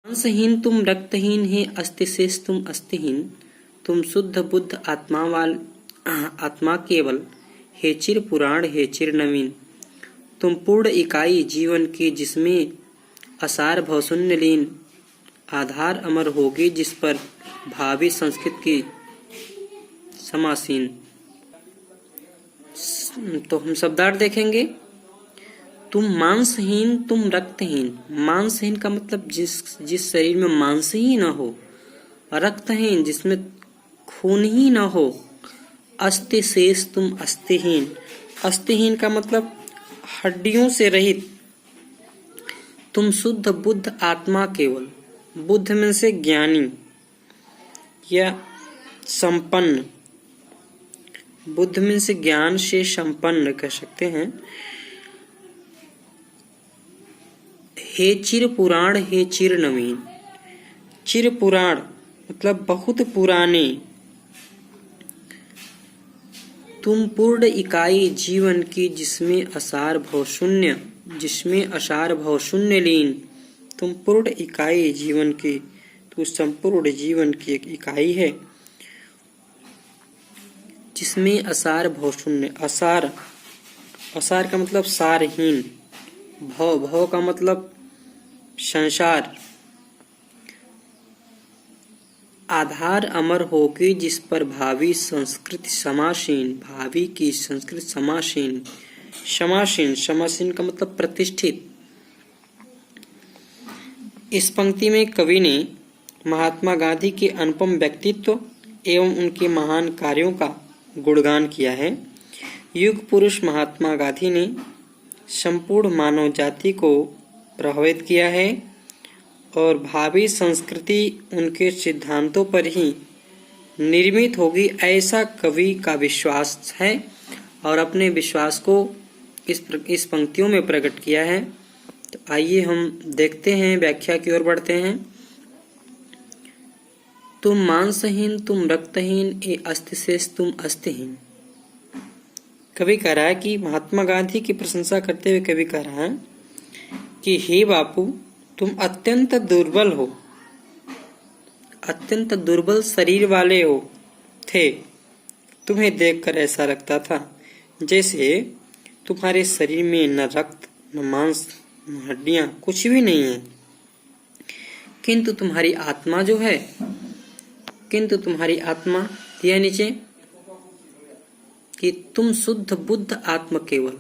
मांसहीन तुम रक्तहीन है अस्ति शेष तुम अस्तिहीन। तुम शुद्ध बुद्ध आत्मा केवल हे चिर पुराण हे चिर नवीन। तुम पूर्ण इकाई जीवन की जिसमें असार भवशून्य लीन। आधार अमर होगी जिस पर भावी संस्कृत की समासीन। तो हम शब्दार्थ देखेंगे। तुम मांसहीन तुम रक्तहीन। मांसहीन का मतलब जिस शरीर में मांस ही न हो। रक्तहीन जिसमें खून ही न हो। अस्थि शेष तुम अस्थिहीन। अस्थिहीन का मतलब हड्डियों से रहित। तुम शुद्ध बुद्ध आत्मा केवल। बुद्ध में से ज्ञानी या संपन्न। बुद्ध में से ज्ञान से संपन्न कह सकते हैं। हे चिर पुराण हे चिर नवीन। चिर पुराण मतलब बहुत पुराने। तुम पूर्ण इकाई जीवन की जिसमें असार भव शून्य लीन। तुम पूर्ण इकाई जीवन की, तू संपूर्ण जीवन की एक इकाई है जिसमें असार भव शून्य। असार का मतलब सारहीन। भव का मतलब संसार। आधार अमर होगी जिस पर भावी संस्कृति समासीन। भावी की संस्कृति समासीन। समासीन का मतलब प्रतिष्ठित। इस पंक्ति में कवि ने महात्मा गांधी के अनुपम व्यक्तित्व एवं उनके महान कार्यों का गुणगान किया है। युग पुरुष महात्मा गांधी ने संपूर्ण मानव जाति को प्रभावित किया है और भावी संस्कृति उनके सिद्धांतों पर ही निर्मित होगी, ऐसा कवि का विश्वास है और अपने विश्वास को इस पंक्तियों में प्रकट किया है। तो आइए हम देखते हैं, व्याख्या की ओर बढ़ते हैं। तुम मांसहीन तुम रक्तहीन ए अस्ति शेष तुम अस्तिहीन। कवि कह रहा है कि महात्मा गांधी की प्रशंसा करते हुए कवि कह रहा है कि हे बापू, तुम अत्यंत दुर्बल हो। अत्यंत दुर्बल शरीर वाले थे। तुम्हें देखकर ऐसा लगता था जैसे तुम्हारे शरीर में न रक्त न मांस न हड्डियां कुछ भी नहीं है। किंतु तुम्हारी आत्मा दिया नीचे कि तुम शुद्ध बुद्ध आत्मा केवल।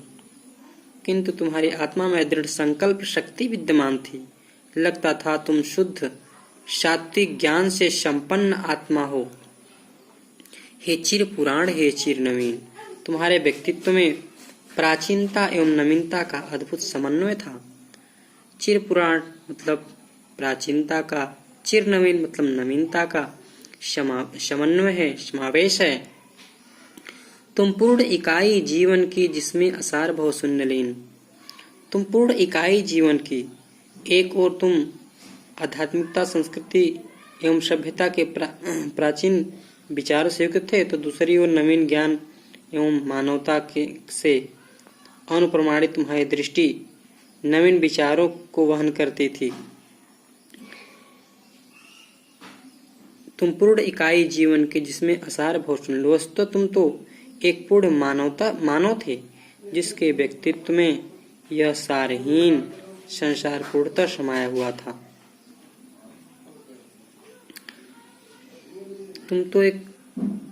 किंतु तुम्हारी आत्मा में दृढ़ संकल्प शक्ति विद्यमान थी। लगता था तुम शुद्ध सात्विक ज्ञान से संपन्न आत्मा हो। हे चिर पुराण हे चिर नवीन। तुम्हारे व्यक्तित्व में प्राचीनता एवं नवीनता का अद्भुत समन्वय था। चिर पुराण मतलब प्राचीनता का, चिर नवीन मतलब नवीनता का समन्वय है, समावेश है। तुम पूर्ण इकाई जीवन की जिसमें असार भव शून्य लीन। तुम पूर्ण इकाई जीवन की। एक और तुम आध्यात्मिकता संस्कृति एवं सभ्यता के प्राचीन विचारों से युक्त थे, तो दूसरी ओर नवीन ज्ञान एवं मानवता के से अनुप्रमाणित तुम्हारी दृष्टि नवीन विचारों को वहन करती थी। तुम पूर्ण इकाई जीवन की जिसमें असार भव शून्य। वस्तुतः तुम तो एक पूर्ण मानव थे जिसके व्यक्तित्व में यह सारहीन संसार पूर्णतः समाया हुआ था।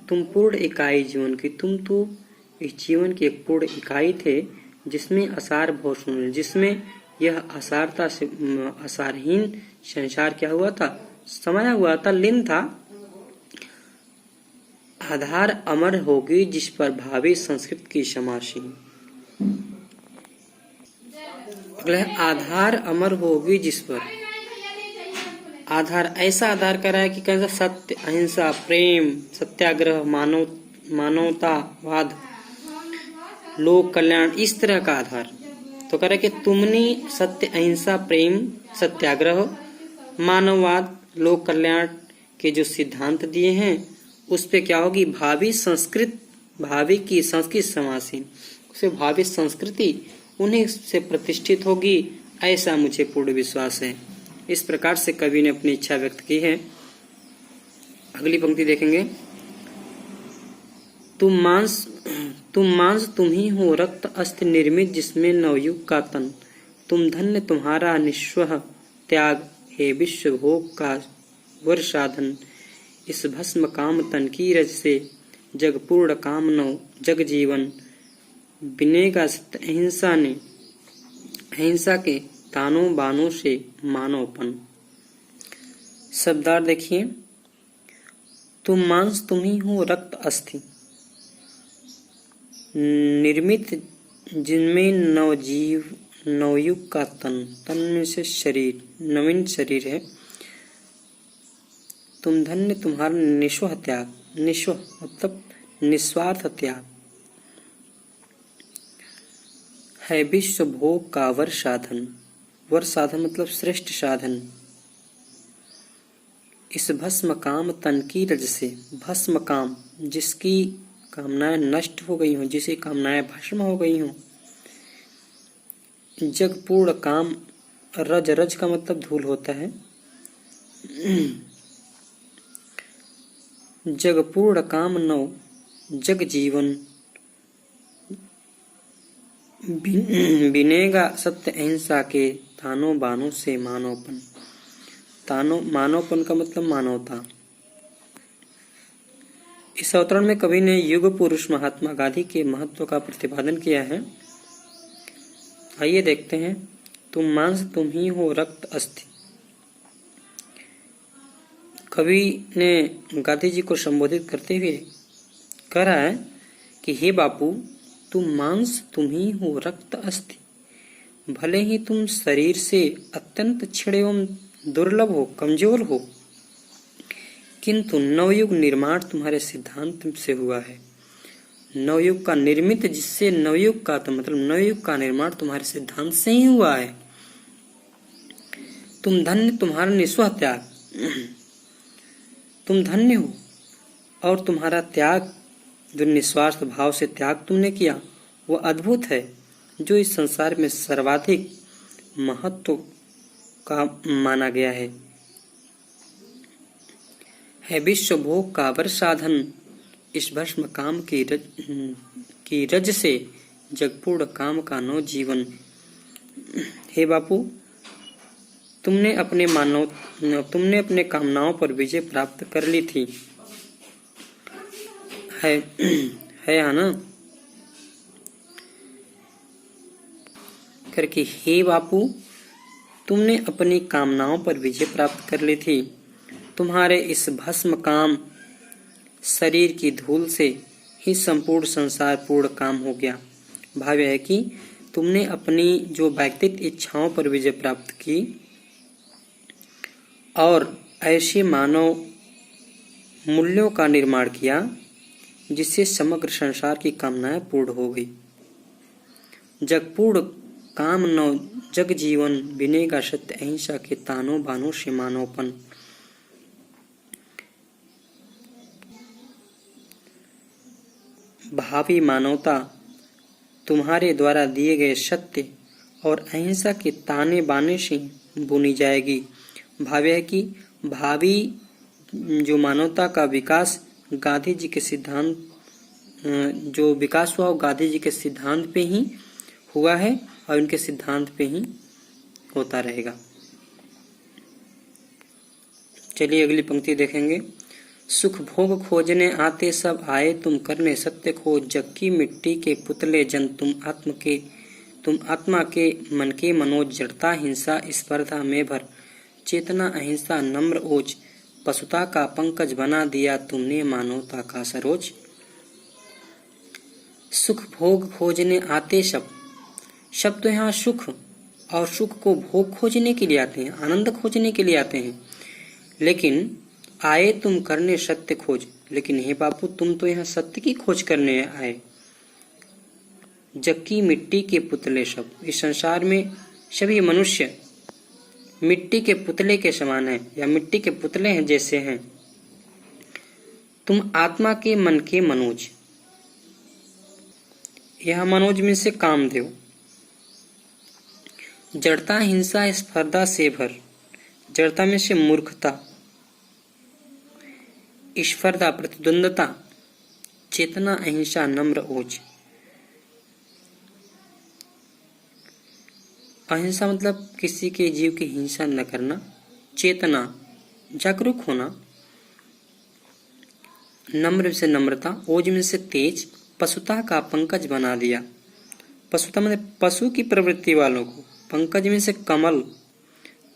तुम पूर्ण इकाई जीवन की। तुम तो इस जीवन की एक पूर्ण इकाई थे जिसमें असार भव शून्य, जिसमें यह असारहीन संसार क्या हुआ था, समाया हुआ था, लीन था। आधार अमर होगी जिस पर भावी संस्कृत की समासीन। अगला है आधार अमर होगी जिस पर। आधार ऐसा आधार करा है कि कैसा, सत्य अहिंसा प्रेम सत्याग्रह मानवतावाद लोक कल्याण, इस तरह का आधार। तो कह रहा है कि तुमने सत्य अहिंसा प्रेम सत्याग्रह मानववाद लोक कल्याण के जो सिद्धांत दिए हैं उस पे क्या होगी, भावी की संस्कृत समासीन। उसे भावी संस्कृति उन्हीं से प्रतिष्ठित होगी, ऐसा मुझे पूर्ण विश्वास है। इस प्रकार से कवि ने अपनी इच्छा व्यक्त की है। अगली पंक्ति देखेंगे। तुम मांस तुम ही हो, रक्त अस्थि निर्मित जिसमें नवयुग का तन। तुम धन्य तुम्हारा निस्वह त्याग, हे विश्व भोग का वर साधन। इस भस्म काम तन की रज से, जग पूर्ण काम नव जग जीवन। बिनेगा सत्य अहिंसा ने, अहिंसा के तानों बानों से मानवपन। शब्दार्थ देखिए। तुम मांस तुम ही हो, रक्त अस्थि निर्मित जिनमें नवयुग का तन, तन में से शरीर, नवीन शरीर है। तुम धन्य तुम्हारा निस्वह त्याग, निस्वह मतलब निस्वार्थ त्याग है विश्व भोग का वर साधन। वर साधन मतलब श्रेष्ठ साधन। इस भस्म काम तन की रज से, भस्म काम जिसकी कामनाएं नष्ट हो गई हों, जिसे कामनाएं भस्म हो गई हों। जग पूर्ण काम, रज, रज का मतलब धूल होता है। जग पूर्ण काम नव जग जीवन। बिनेगा सत्य अहिंसा के तानों बानों से मानवपन। तानों, मानवपन का मतलब मानवता। इस अवतरण में कवि ने युग पुरुष महात्मा गांधी के महत्व का प्रतिपादन किया है। आइए देखते हैं। तुम मांस तुम ही हो, रक्त अस्थि। कवि ने गांधी जी को संबोधित करते हुए कह रहा है कि हे बापू, तुम मांस तुम ही हो, रक्त अस्थि। भले ही तुम शरीर से अत्यंत क्षीण एवं दुर्लभ हो, कमजोर हो, किंतु नवयुग निर्माण तुम्हारे सिद्धांत से हुआ है। नवयुग का निर्मित जिससे नवयुग का, तो मतलब नवयुग का निर्माण तुम्हारे सिद्धांत से ही हुआ है। तुम धन्य तुम्हारा निस्वह त्याग, तुम धन्य हो। और तुम्हारा त्याग, जो निस्वार्थ भाव से त्याग तुमने किया, वो अद्भुत है, जो इस संसार में सर्वाधिक महत्व का माना गया है विश्व भोग का वर साधन। इस भस्म काम की रज से, जगपूर्ण काम का नव जीवन। हे बापू, तुमने अपने कामनाओं पर विजय प्राप्त कर ली थी, है ना? करके हे बापू, तुमने अपनी कामनाओं पर विजय प्राप्त कर ली थी। तुम्हारे इस भस्म काम शरीर की धूल से ही संपूर्ण संसार पूर्ण काम हो गया। भाव है कि तुमने अपनी जो व्यक्तिगत इच्छाओं पर विजय प्राप्त की और ऐसे मानव मूल्यों का निर्माण किया जिससे समग्र संसार की कामनाएं पूर्ण हो गई। जगपूर्ण काम नव जग जीवन। बिनेगा सत्य अहिंसा के तानों बानों से मानवपन। भावी मानवता तुम्हारे द्वारा दिए गए सत्य और अहिंसा के ताने बाने से बुनी जाएगी। भाव है कि भावी जो मानवता का विकास गांधी जी के सिद्धांत, जो विकास हुआ वो गांधी जी के सिद्धांत पे ही हुआ है और उनके सिद्धांत पे ही होता रहेगा। चलिए अगली पंक्ति देखेंगे। सुख भोग खोजने आते सब आए, तुम करने सत्य खोज। जग की मिट्टी के पुतले जन, तुम आत्मा के मन के मनोज। जड़ता हिंसा स्पर्धा में भर, चेतना अहिंसा नम्र ओज। पशुता का पंकज बना दिया तुमने, मानवता का सरोज। सुख भोग खोजने आते सब तो यहाँ सुख और सुख को भोग खोजने के लिए आते हैं, आनंद खोजने के लिए आते हैं। लेकिन आए तुम करने सत्य खोज। लेकिन हे बापू, तुम तो यहाँ सत्य की खोज करने आए। जग की मिट्टी के पुतले सब, इस संसार में सभी मनुष्य मिट्टी के पुतले के समान हैं या मिट्टी के पुतले हैं जैसे हैं। तुम आत्मा के मन के मनोज। यह मनोज में से कामदेव। जड़ता हिंसा स्पर्धा से भर, जड़ता में से मूर्खता, स्पर्धा, प्रतिद्वंदता, चेतना, अहिंसा, नम्र, ओज। अहिंसा मतलब किसी के जीव की हिंसा न करना, चेतना जागरूक होना, नम्र से नम्रता, ओज में से तेज, पशुता का पंकज बना दिया। पशुता मतलब पशु की प्रवृत्ति वालों को, पंकज में से कमल,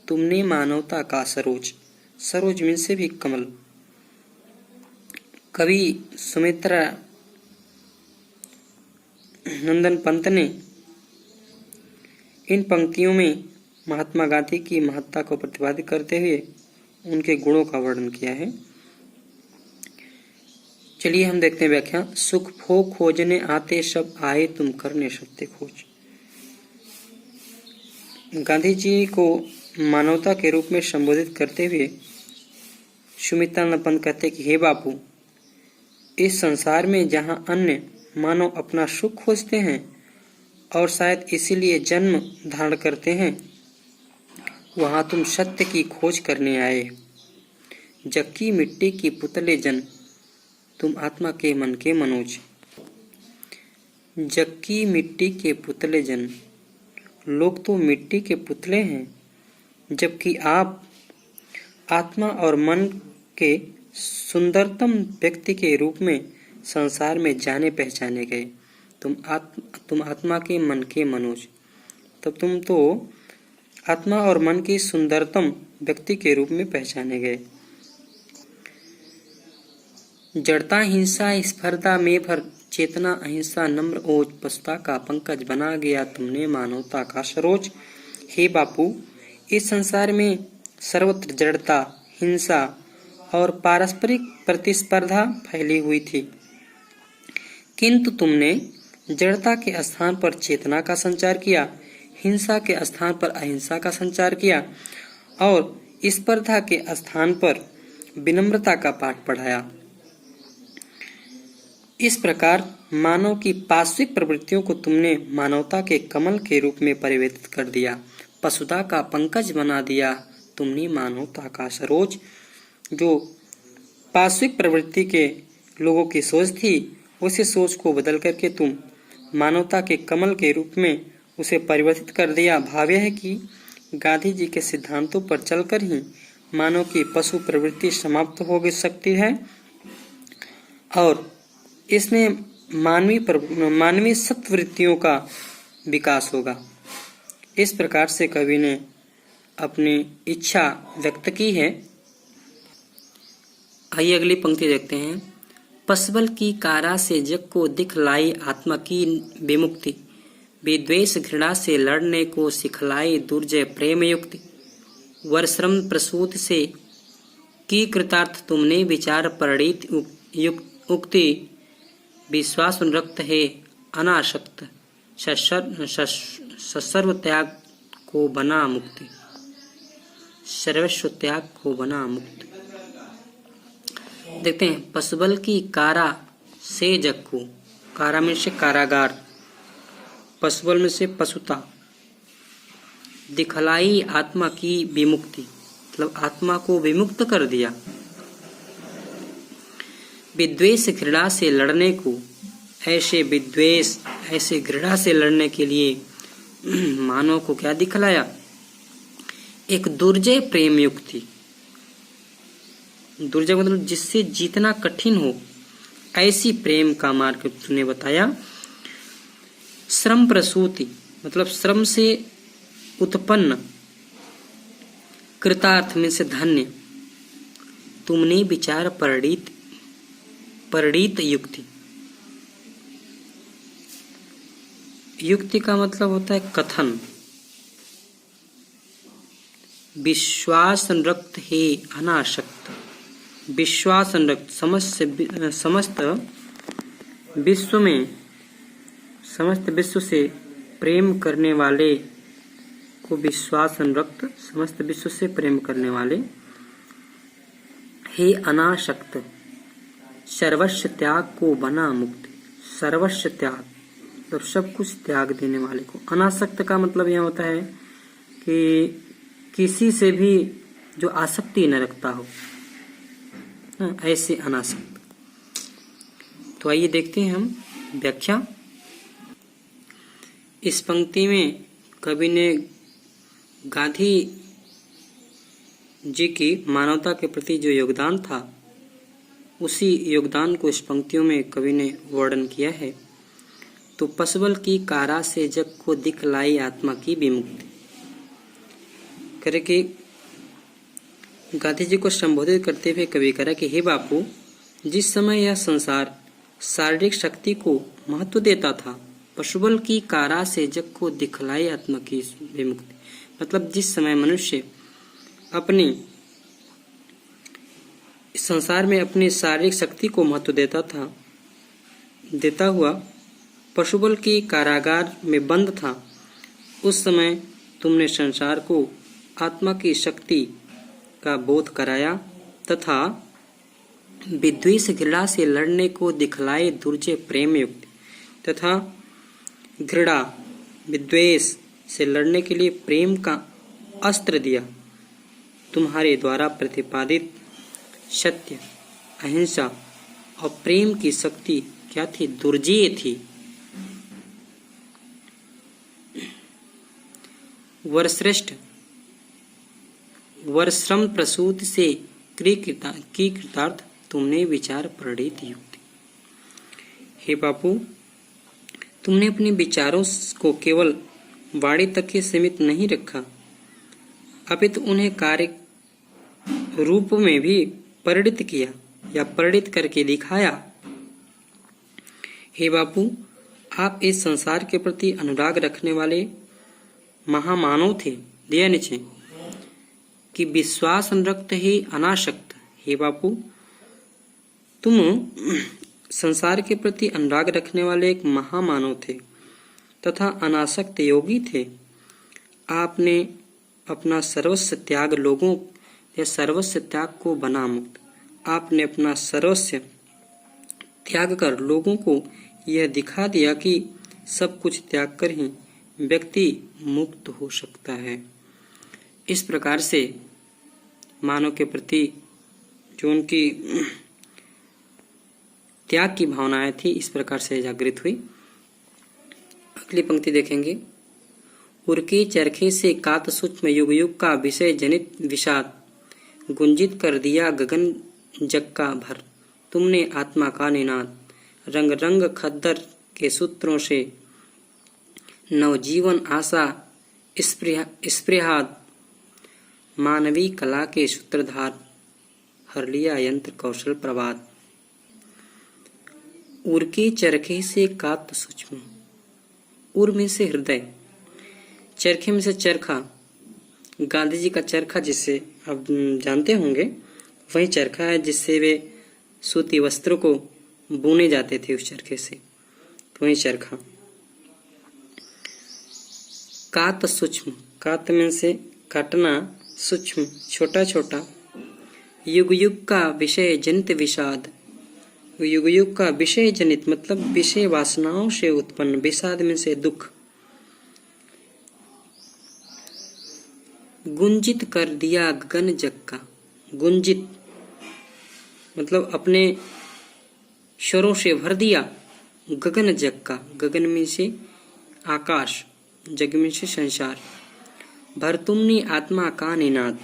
तुमने मानवता का सरोज, सरोज में से भी कमल। कवि सुमित्रा नंदन पंत ने इन पंक्तियों में महात्मा गांधी की महत्ता को प्रतिपादित करते हुए उनके गुणों का वर्णन किया है। चलिए हम देखते हैं व्याख्या। सुख भोग खोजने आते सब आए, तुम करने सत्य खोज। गांधी जी को मानवता के रूप में संबोधित करते हुए सुमित्रा पंत कहते कि हे बापू, इस संसार में जहां अन्य मानव अपना सुख खोजते हैं और शायद इसीलिए जन्म धारण करते हैं, वहां तुम सत्य की खोज करने आए। जक्की मिट्टी की पुतले जन, तुम आत्मा के मन के मनोज। जक्की मिट्टी के पुतले जन, लोग तो मिट्टी के पुतले हैं, जबकि आप आत्मा और मन के सुंदरतम व्यक्ति के रूप में संसार में जाने पहचाने गए। तुम आत्मा के मन के मनोज, तब तुम तो आत्मा और मन के सुंदरतम व्यक्ति के रूप में पहचाने गए। जड़ता, हिंसा, स्पर्धा में भर, चेतना, अहिंसा, नम्र, ओज, पशुता का पंकज बना गया तुमने मानवता का सरोज। हे बापू, इस संसार में सर्वत्र जड़ता, हिंसा और पारस्परिक प्रतिस्पर्धा फैली हुई थी, किंतु तुमने जड़ता के स्थान पर चेतना का संचार किया, हिंसा के स्थान पर अहिंसा का संचार किया और स्पर्धा के स्थान पर विनम्रता का पाठ पढ़ाया। इस प्रकार मानव की पार्श्विक प्रवृत्तियों को तुमने मानवता के कमल के रूप में परिवर्तित कर दिया, पशुता का पंकज बना दिया तुमने मानवता का सरोज। जो पार्श्विक प्रवृत्ति के लोगों की सोच थी, उसी सोच को बदल करके तुम मानवता के कमल के रूप में उसे परिवर्तित कर दिया। भाव यह है कि गांधी जी के सिद्धांतों पर चलकर ही मानव की पशु प्रवृत्ति समाप्त हो सकती है और इसमें मानवीय सत्वृत्तियों का विकास होगा। इस प्रकार से कवि ने अपनी इच्छा व्यक्त की है। आइए अगली पंक्ति देखते हैं। पशबल की कारा से जग को दिखलाई आत्मा की विमुक्ति, विद्वेष घृणा से लड़ने को सिखलाई दुर्जय प्रेम युक्ति। वर्श्रम प्रसूत से की कृतार्थ तुमने विचार परिणीत उक्ति, विश्वास रक्त है अनासक्त, सर्व त्याग को बना मुक्ति, सर्वस्व त्याग को बना मुक्ति। देखते हैं। पशुबल की कारा से जग को, कारा में से कारागार, पशुबल में से पशुता, दिखलाई आत्मा की विमुक्ति मतलब आत्मा को विमुक्त कर दिया, विद्वेष घृणा से लड़ने को, ऐसे विद्वेष ऐसे घृणा से लड़ने के लिए मानव को क्या दिखलाया, एक दुर्जय प्रेम युक्ति। दुर्जय मतलब जिससे जीतना कठिन हो, ऐसी प्रेम का मार्ग तुमने बताया। श्रम प्रसूति मतलब श्रम से उत्पन्न, कृतार्थ में से धन्य, तुमने विचार परिणीत युक्ति। युक्ति का मतलब होता है कथन। विश्वास संरक्त है अनासक्त, विश्वास संरक्त समस्त विश्व से प्रेम करने वाले को विश्वास संरक्त, समस्त विश्व से प्रेम करने वाले, हे अनासक्त, सर्वस्व त्याग को बना मुक्ति। सर्वस्व त्याग मतलब सब कुछ त्याग देने वाले को। अनासक्त का मतलब यह होता है कि किसी से भी जो आसक्ति न रखता हो, ऐसे अनासक्त। तो आइए देखते हैं हम व्याख्या। इस पंक्ति में कवि ने गांधी जी की मानवता के प्रति जो योगदान था, उसी योगदान को इस पंक्तियों में कवि ने वर्णन किया है। तो पशुबल की कारा से जग को दिखलाई आत्मा की विमुक्ति, करे कि गांधी जी को संबोधित करते हुए कवि करा कि हे बापू, जिस समय यह संसार शारीरिक शक्ति को महत्व देता था, पशुबल की कारा से जग को दिखलाई आत्मा की विमुक्ति, मतलब जिस समय मनुष्य अपनी संसार में अपनी शारीरिक शक्ति को महत्व देता हुआ पशुबल की कारागार में बंद था, उस समय तुमने संसार को आत्मा की शक्ति का बोध कराया तथा विद्वेष घृणा से लड़ने को दिखलाए दुर्जय प्रेम युक्ति, तथा घृणा विद्वेष से लड़ने के लिए प्रेम का अस्त्र दिया। तुम्हारे द्वारा प्रतिपादित सत्य, अहिंसा और प्रेम की शक्ति क्या थी? दुर्जेय थी। वरश्रेष्ठ वरश्रम प्रसूत से की कृतार्थ तुमने विचार प्रणीत युक्ति। हे बापू, तुमने अपने विचारों को केवल वाणी तक ही सीमित नहीं रखा, अपितु उन्हें कार्य रूप में भी परिणित किया या परिणित करके दिखाया। हे बापू, आप इस संसार के प्रति अनुराग रखने वाले महामानव थे। दिया नीचे कि विश्वास अनुरक्त ही अनासक्त। हे बापू, तुम संसार के प्रति अनुराग रखने वाले एक महामानव थे तथा अनासक्त योगी थे। आपने अपना सर्वस्व त्याग लोगों या सर्वस्व त्याग को बना मुक्त। आपने अपना सर्वस्व त्याग कर लोगों को यह दिखा दिया कि सब कुछ त्याग कर ही व्यक्ति मुक्त हो सकता है। इस प्रकार से मानव के प्रति जो उनकी त्याग की भावनाएं थी, इस प्रकार से जागृत हुई। अगली पंक्ति देखेंगे। उर्की चरखे से कात सूक्ष्म युग युग का विषय जनित विषाद गुंजित कर दिया गगन जग का भर। तुमने आत्मा का निनाद रंग रंग खद्दर के सूत्रों से नवजीवन आशा स्पृहाद मानवी कला के सूत्रधार हर लिया यंत्र कौशल प्रभात। उर के चरखे से कात सूक्ष्म, उर में से हृदय, चरखे में से चरखा। गांधी जी का चरखा जिससे आप जानते होंगे, वही चरखा है जिससे वे सूती वस्त्रों को बुने जाते थे उस चरखे से, तो वही चरखा। कात सूक्ष्म, कात में से काटना, सूक्ष्म छोटा छोटा। युग युग का विषय जनित विषाद, युग युग का विषय जनित मतलब विषय वासनाओं से उत्पन्न, विषाद में से दुख। गुंजित कर दिया गगन जग का, गुंजित मतलब अपने स्वरों से भर दिया गगन जग का, गगन में से आकाश, जग में से संसार। भर तुमने आत्मा का निनाद,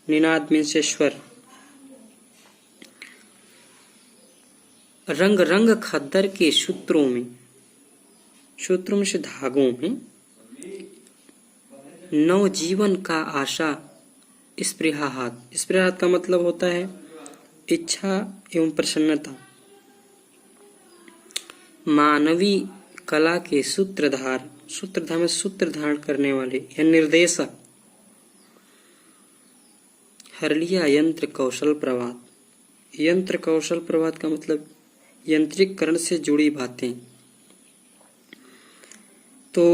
निनाद में से स्वर। रंग रंग खद्दर के सूत्रों में, सूत्रों में से धागों में। नव जीवन का आशा स्पृहात, स्पृहात का मतलब होता है इच्छा एवं प्रसन्नता। मानवी कला के सूत्रधार, सूत्रधार में सूत्र धारण करने वाले या निर्देशक। हर लिया यंत्र कौशल प्रभात, यंत्र कौशल प्रभात का मतलब यंत्रीकरण से जुड़ी बातें। तो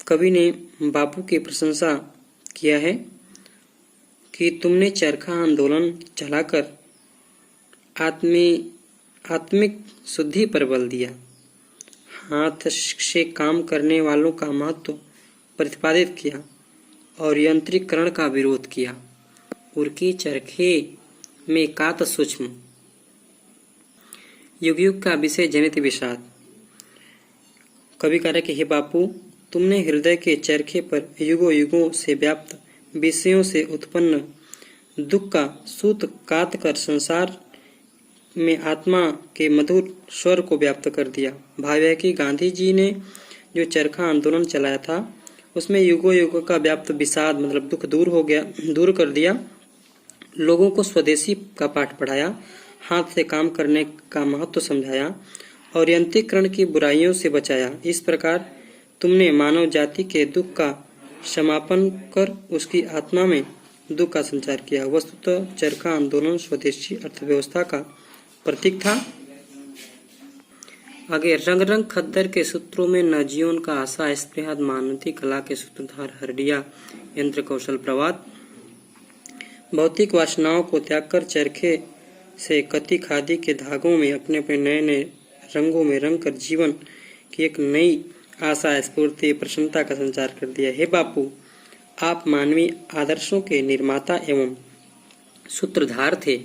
कवि ने बापू की प्रशंसा किया है कि तुमने चरखा आंदोलन चलाकर आत्मिक शुद्धि पर बल दिया, हाथ से काम करने वालों का महत्व प्रतिपादित किया और यंत्रीकरण का विरोध किया। उर्की चरखे में कात सूक्ष्म। युग युग का विषय जनित विषाद। कवि कह रहे कि हे बापू, तुमने हृदय के चरखे पर युगों युगों से व्याप्त विषयों से उत्पन्न दुख का सूत काट कर संसार में आत्मा के मधुर स्वर को व्याप्त कर दिया। भाव है कि गांधी जी ने जो चरखा आंदोलन चलाया था उसमें युगों युगों का व्याप्त विषाद मतलब दुख दूर कर दिया। लोगों को स्वदेशी का पाठ पढ़ाया, हाथ से काम करने का महत्व समझाया और यंत्रीकरण की बुराइयों से बचाया। इस प्रकार तुमने मानव जाति के दुख का समापन कर उसकी आत्मा में दुख का संचार किया। वस्तुतः चरखा आंदोलन स्वदेशी अर्थव्यवस्था का प्रतीक था। आगे रंग रंग खद्दर के सूत्रों में नवजीवन का आशा स्पृहद मानवती कला के सूत्रधार हरडिया यंत्र कौशल प्रवाद। भौतिक वासनाओं को त्याग कर चरखे से कति खादी के धागों में अपने अपने नए नए रंगों में रंग कर जीवन की एक नई आशा स्फूर्ति प्रसन्नता का संचार कर दिया। हे बापू, आप मानवीय आदर्शों के निर्माता एवं सूत्रधार थे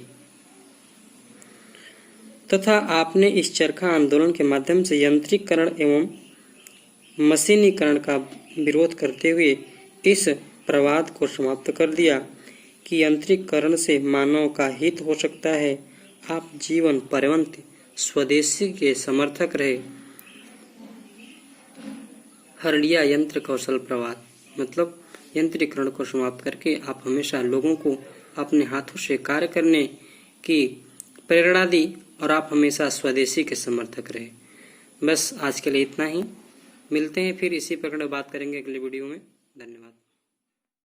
तथा आपने इस चरखा आंदोलन के माध्यम से यंत्रीकरण एवं मशीनीकरण का विरोध करते हुए इस प्रवाद को समाप्त कर दिया कि यंत्रीकरण से मानव का हित हो सकता है। आप जीवन पर्यंत स्वदेशी के समर्थक रहे। हरडिया यंत्र कौशल प्रवाद मतलब यंत्रीकरण को समाप्त करके आप हमेशा लोगों को अपने हाथों से कार्य करने की प्रेरणा दी और आप हमेशा स्वदेशी के समर्थक रहे। बस आज के लिए इतना ही। मिलते हैं फिर इसी प्रकार बात करेंगे अगले वीडियो में। धन्यवाद।